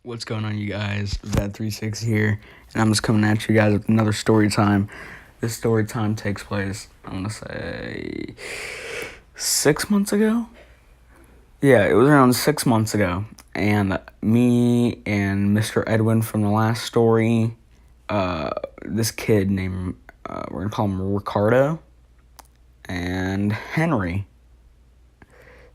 What's going on, you guys? Vet36 here, and I'm just coming at you guys with another story time. This story time takes place, I'm gonna say, 6 months ago? Yeah, it was around 6 months ago, and me and Mr. Edwin from the last story, this kid named, we're gonna call him Ricardo, and Henry.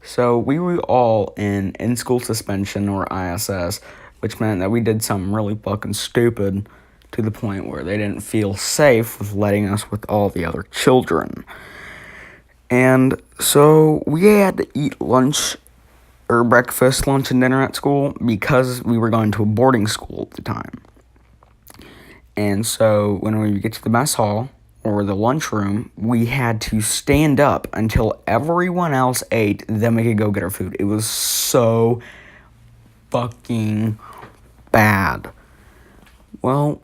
So we were all in school suspension, or ISS, which meant that we did something really fucking stupid to the point where they didn't feel safe with letting us with all the other children. And so we had to eat lunch, or breakfast, lunch, and dinner at school because we were going to a boarding school at the time. And so when we get to the mess hall, or the lunchroom, we had to stand up until everyone else ate, then we could go get our food. It was so fucking bad. Well,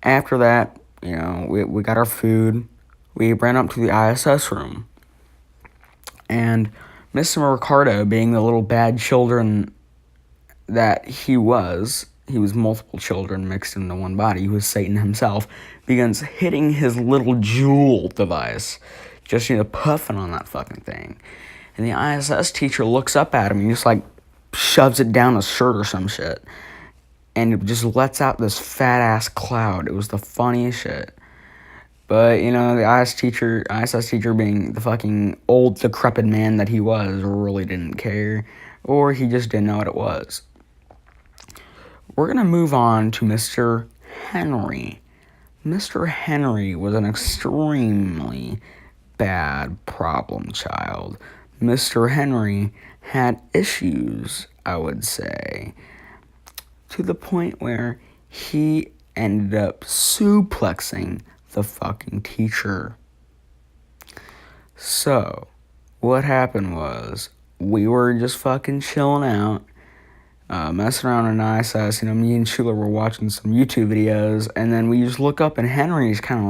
after that, we got our food. We ran up to the ISS room. And Mr. Ricardo, being the little bad children that he was multiple children mixed into one body. He was Satan himself. Begins hitting his little jewel device, just puffing on that fucking thing. And the ISS teacher looks up at him and just shoves it down his shirt or some shit, and it just lets out this fat ass cloud. It was the funniest shit. But the ISS teacher, being the fucking old decrepit man that he was, really didn't care, or he just didn't know what it was. We're going to move on to Mr. Henry. Mr. Henry was an extremely bad problem child. Mr. Henry had issues, I would say, to the point where he ended up suplexing the fucking teacher. So, what happened was, we were just fucking chilling out, messing around in ISS. Me and Sheila were watching some YouTube videos, and then we just look up, and Henry's kind of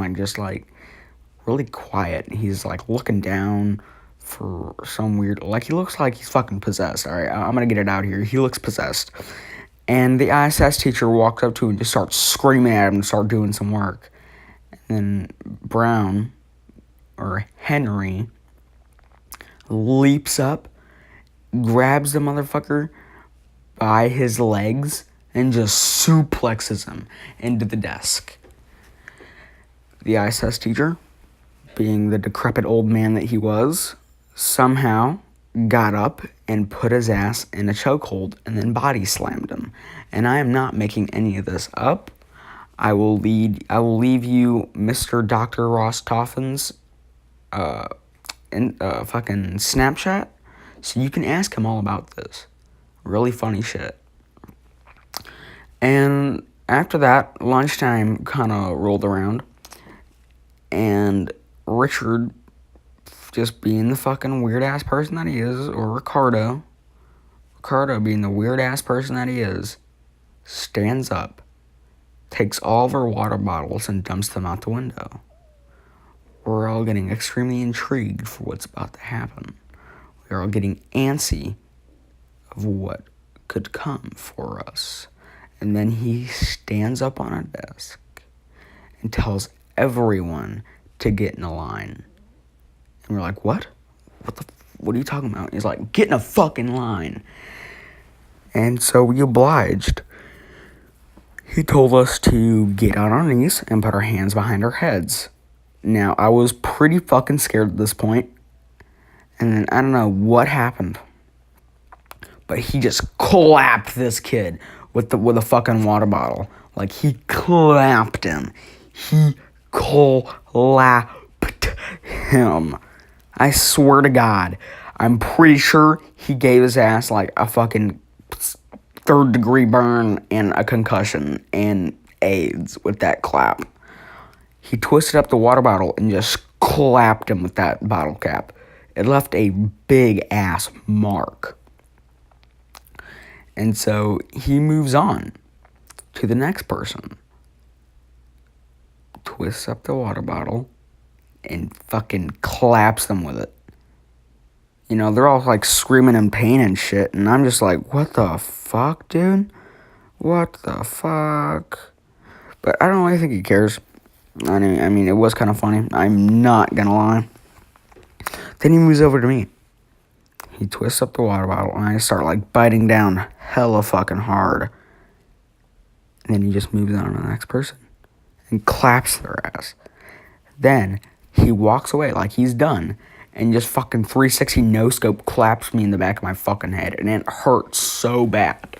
really quiet. He's looking down for some weird, he looks like he's fucking possessed. All right, I'm gonna get it out here. He looks possessed. And the ISS teacher walks up to him and just starts screaming at him to start doing some work. And then Brown, or Henry, leaps up, grabs the motherfucker by his legs, and just suplexes him into the desk. The ISS teacher, being the decrepit old man that he was, somehow got up and put his ass in a chokehold and then body slammed him. And I am not making any of this up. I will leave you Mr. Dr. Ross Toffin's fucking Snapchat, so you can ask him all about this. Really funny shit. And after that, lunchtime kind of rolled around, and Richard, just being the fucking weird-ass person that he is, or Ricardo being the weird-ass person that he is, stands up, takes all of our water bottles, and dumps them out the window. We're all getting extremely intrigued for what's about to happen. We're all getting antsy of what could come for us. And then he stands up on a desk and tells everyone to get in a line. And we're like, what? What are you talking about? He's like, get in a fucking line. And so we obliged. He told us to get on our knees and put our hands behind our heads. Now, I was pretty fucking scared at this point. And then I don't know what happened, but he just clapped this kid with a fucking water bottle. He clapped him. He clapped him. I swear to God, I'm pretty sure he gave his ass a fucking third-degree burn and a concussion and AIDS with that clap. He twisted up the water bottle and just clapped him with that bottle cap. It left a big-ass mark. And so he moves on to the next person. Twists up the water bottle and fucking claps them with it. They're all screaming in pain and shit. And I'm just like, what the fuck, dude? What the fuck? But I don't really think he cares. I mean, it was kind of funny. I'm not gonna lie. Then he moves over to me. He twists up the water bottle, and I start, like, biting down hella fucking hard. And then he just moves on to the next person and claps their ass. Then he walks away like he's done and just fucking 360 no-scope claps me in the back of my fucking head, and it hurts so bad.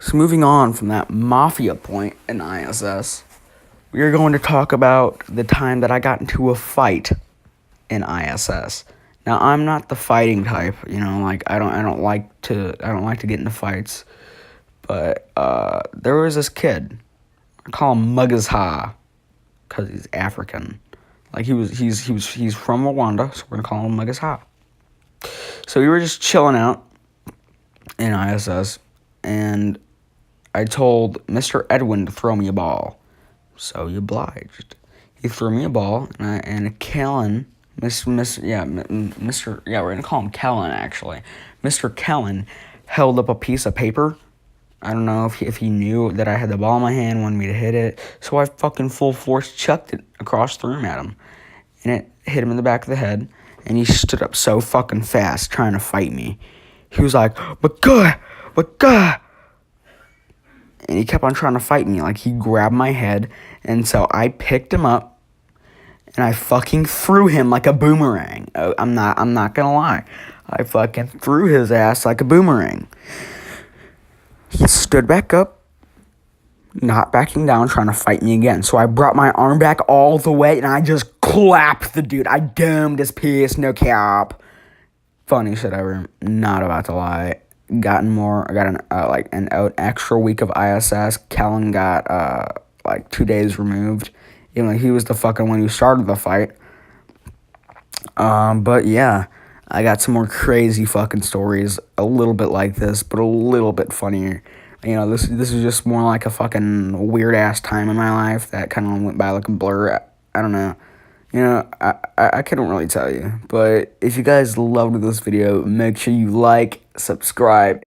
So moving on from that mafia point in ISS, we are going to talk about the time that I got into a fight in ISS. Now, I'm not the fighting type, like I don't like to get into fights. But there was this kid. I call him Mugazha because he's African. Like he's from Rwanda, so we're gonna call him Mugazha. So we were just chilling out in ISS, and I told Mr. Edwin to throw me a ball. So he obliged. He threw me a ball, and Kellen, Mr. We're gonna call him Kellen actually. Mr. Kellen held up a piece of paper. I don't know if he knew that I had the ball in my hand, wanted me to hit it, so I fucking full force chucked it across the room at him, and it hit him in the back of the head, and he stood up so fucking fast trying to fight me. He was like, but God, and he kept on trying to fight me. Like, he grabbed my head, and so I picked him up, and I fucking threw him like a boomerang. I'm not gonna lie. I fucking threw his ass like a boomerang. He stood back up, not backing down, trying to fight me again. So I brought my arm back all the way, and I just clapped the dude. I domed his piece, no cap. Funny shit ever. Not about to lie. I got an extra week of ISS. Kellen got 2 days removed. He was the fucking one who started the fight. But yeah, I got some more crazy fucking stories, a little bit like this, but a little bit funnier. This is just more like a fucking weird ass time in my life that kind of went by like a blur. I don't know. I couldn't really tell you. But if you guys loved this video, make sure you like, subscribe,